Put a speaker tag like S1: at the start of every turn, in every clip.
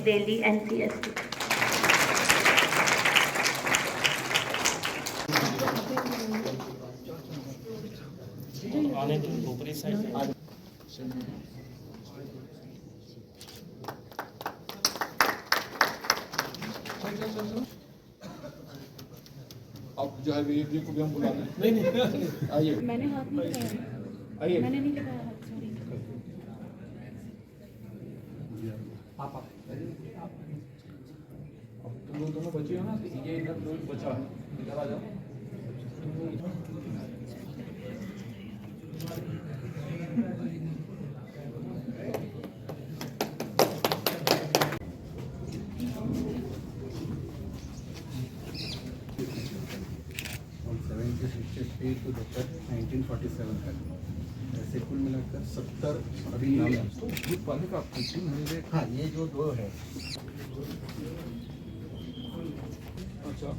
S1: Delhi NCST।
S2: आने दो ऊपरी साइड।
S3: अब जो है वीर जी को भी हम बुला लें। नहीं आइए।
S1: मैंने हाथ नहीं लगाया।
S3: आइए।
S1: मैंने नहीं लगाया हाथ, सॉरी।
S3: आप अब तुम लोग दोनों बचे हो ना, तो ये इधर लोग बचा है, इधर आ जाओ।
S4: to December 1947 तक, ऐसे कुल मिलाकर 70 अभी नाम है।
S3: तो पहले का मुझे
S4: हाँ, ये जो दो है।
S3: अच्छा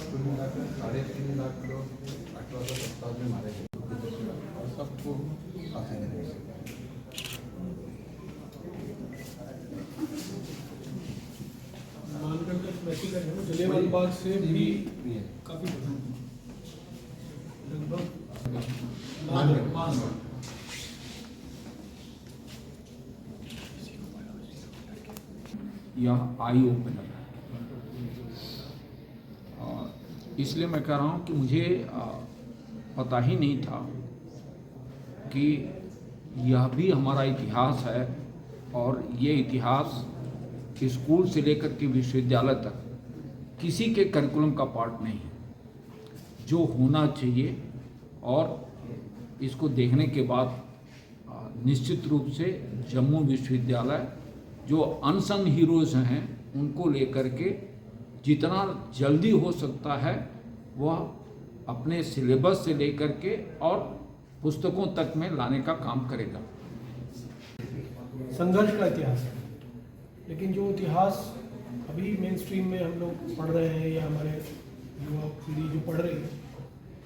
S4: कुल मिलाकर 3.5 लाख लोग 1870 में मारे गए और सबको फांसी देने लगे।
S3: जलियांवाला बाग से भी काफी यह आई ओपनर है। इसलिए मैं कह रहा हूँ कि मुझे पता ही नहीं था कि यह भी हमारा इतिहास है और ये इतिहास स्कूल से लेकर के विश्वविद्यालय तक किसी के करिकुलम का पार्ट नहीं है, जो होना चाहिए। और इसको देखने के बाद निश्चित रूप से जम्मू विश्वविद्यालय जो अनसंग हीरोज़ हैं उनको लेकर के जितना जल्दी हो सकता है वह अपने सिलेबस से लेकर के और पुस्तकों तक में लाने का काम करेगा।
S5: संघर्ष का इतिहास है, लेकिन जो इतिहास अभी मेन स्ट्रीम में हम लोग पढ़ रहे हैं या हमारे युवा पीढ़ी जो पढ़ रही है,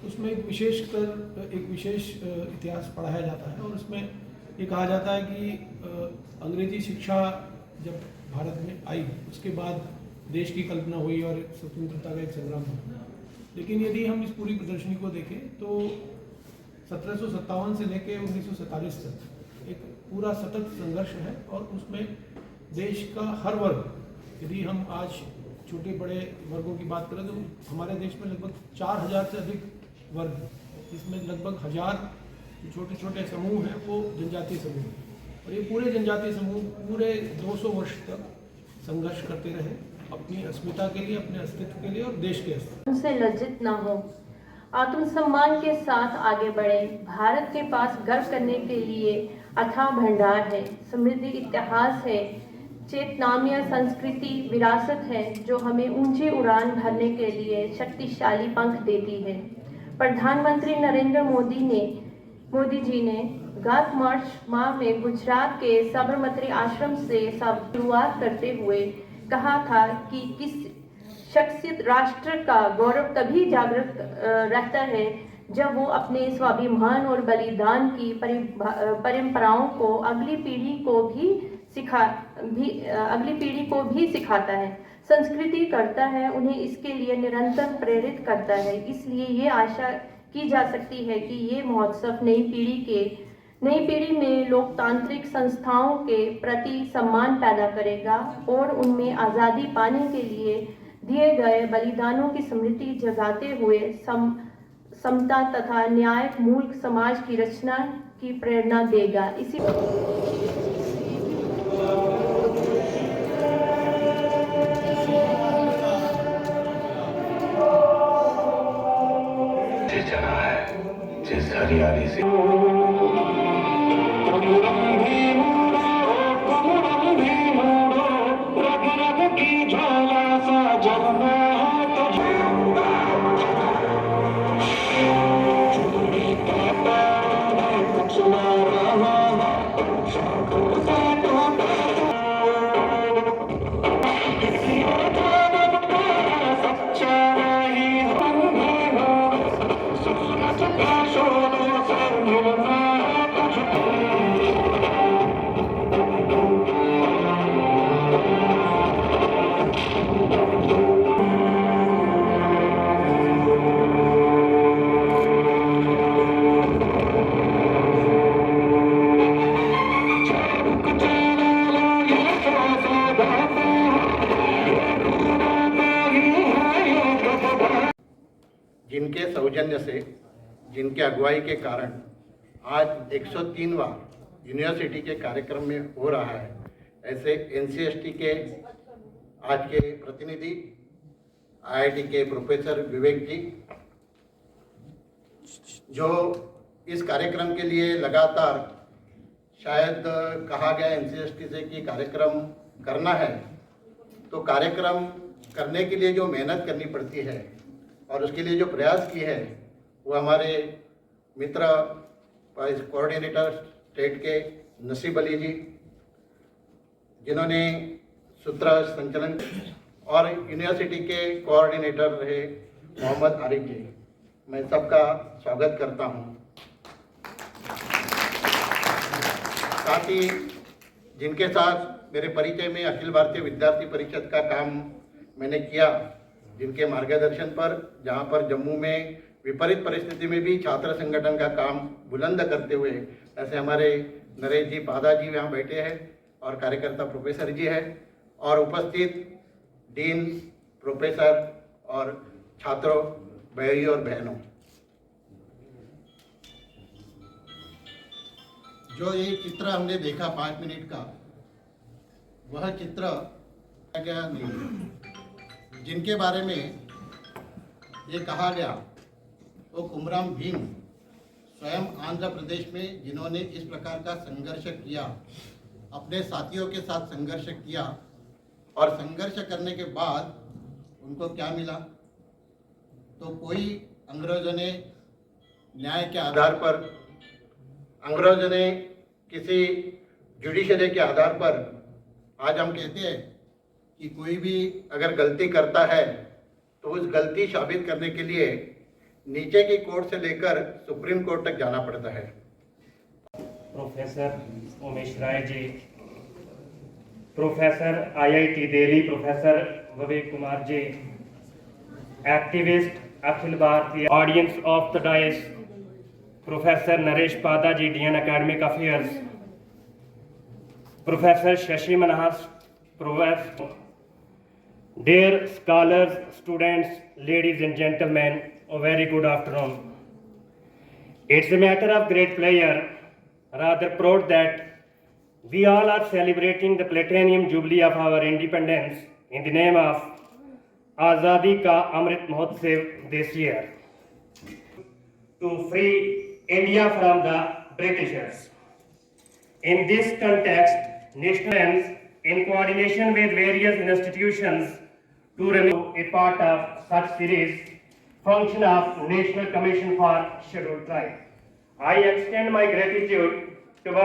S5: उसमें एक विशेष इतिहास पढ़ाया जाता है। और उसमें ये कहा जाता है कि अंग्रेजी शिक्षा जब भारत में आई उसके बाद देश की कल्पना हुई और स्वतंत्रता का एक संग्राम हुआ। लेकिन यदि हम इस पूरी प्रदर्शनी को देखें तो 1757 से लेकर 1947 तक एक पूरा सतत संघर्ष है। और उसमें देश का हर वर्ग, यदि हम आज छोटे बड़े वर्गों की बात करें तो हमारे देश में लगभग 4000 से अधिक वर्ग हैं, जिसमें लगभग 1000 छोटे छोटे समूह हैं वो जनजातीय समूह हैं। और ये पूरे जनजातीय समूह पूरे 200 वर्ष तक संघर्ष करते रहे अपनी अस्मिता के लिए, अपने अस्तित्व के लिए और देश के अस्तित्व।
S1: उनसे लज्जित ना हो, आत्मसम्मान के साथ आगे बढ़े। भारत के पास गर्व करने के लिए अथाह भंडार है, समृद्धि इतिहास है, चेतनामय संस्कृति विरासत है जो हमें ऊंची उड़ान भरने के लिए शक्तिशाली पंख देती है। प्रधानमंत्री नरेंद्र मोदी जी ने गत मार्च माह में गुजरात के साबरमती आश्रम से शुरुआत करते हुए कहा था कि किस शख्सियत राष्ट्र का गौरव तभी जागृत रहता है जब वो अपने स्वाभिमान और बलिदान की परंपराओं को अगली पीढ़ी को भी सिखाता है, संस्कृति करता है, उन्हें इसके लिए निरंतर प्रेरित करता है। इसलिए ये आशा की जा सकती है कि ये महोत्सव नई पीढ़ी में लोकतांत्रिक संस्थाओं के प्रति सम्मान पैदा करेगा और उनमें आज़ादी पाने के लिए दिए गए बलिदानों की स्मृति जगाते हुए समता तथा न्याय मूल समाज की रचना की प्रेरणा देगा। इसी
S6: जिस
S2: हरियाली से।
S6: जिनके सौजन्य से, जिनके अगुवाई के कारण आज 103वां यूनिवर्सिटी के कार्यक्रम में हो रहा है, ऐसे NCST के आज के प्रतिनिधि IIT के प्रोफेसर विवेक जी, जो इस कार्यक्रम के लिए लगातार, शायद कहा गया NCST से कि कार्यक्रम करना है, तो कार्यक्रम करने के लिए जो मेहनत करनी पड़ती है और उसके लिए जो प्रयास की है, वो हमारे मित्र कोऑर्डिनेटर स्टेट के नसीब अली जी, जिन्होंने सूत्र संचालन, और यूनिवर्सिटी के कोऑर्डिनेटर रहे मोहम्मद आरिफ जी, मैं सबका स्वागत करता हूं। साथ ही जिनके साथ मेरे परिचय में अखिल भारतीय विद्यार्थी परिषद का काम मैंने किया, जिनके मार्गदर्शन पर, जहां पर जम्मू में विपरीत परिस्थिति में भी छात्र संगठन का काम बुलंद करते हुए, ऐसे हमारे नरेश जी पादा जी यहाँ बैठे हैं और कार्यकर्ता प्रोफेसर जी है, और उपस्थित डीन, प्रोफेसर और छात्रों, भाइयों और बहनों, जो ये चित्र हमने देखा 5 मिनट का, वह चित्र क्या नहीं है। जिनके बारे में ये कहा गया वो कुमराम भीम, स्वयं आंध्र प्रदेश में जिन्होंने इस प्रकार का संघर्ष किया, अपने साथियों के साथ संघर्ष किया, और संघर्ष करने के बाद उनको क्या मिला, तो कोई अंग्रेजों ने न्याय के आधार पर, अंग्रेजों ने किसी जुडिशरी के आधार पर, आज हम कहते हैं कि कोई भी अगर गलती करता है तो उस गलती साबित करने के लिए नीचे की कोर्ट से लेकर सुप्रीम कोर्ट तक जाना पड़ता है।
S7: Professor Umesh Rai ji, professor IIT Delhi professor Vivek Kumar ji, activist Akhil Bharatiya, audience of the dais professor Naresh Pada ji, DN academic affairs, professor Shashi Manhas, professor, dear scholars, students, ladies and gentlemen, a very good afternoon. It's a matter of great pleasure, rather proud that we all are celebrating the Platinum Jubilee of our independence in the name of Azadi Ka Amrit Mahotsav this year, to free India from the Britishers. In this context, nations, in coordination with various institutions, to remain a part of such series, function of National Commission for Scheduled Tribes. I extend my gratitude to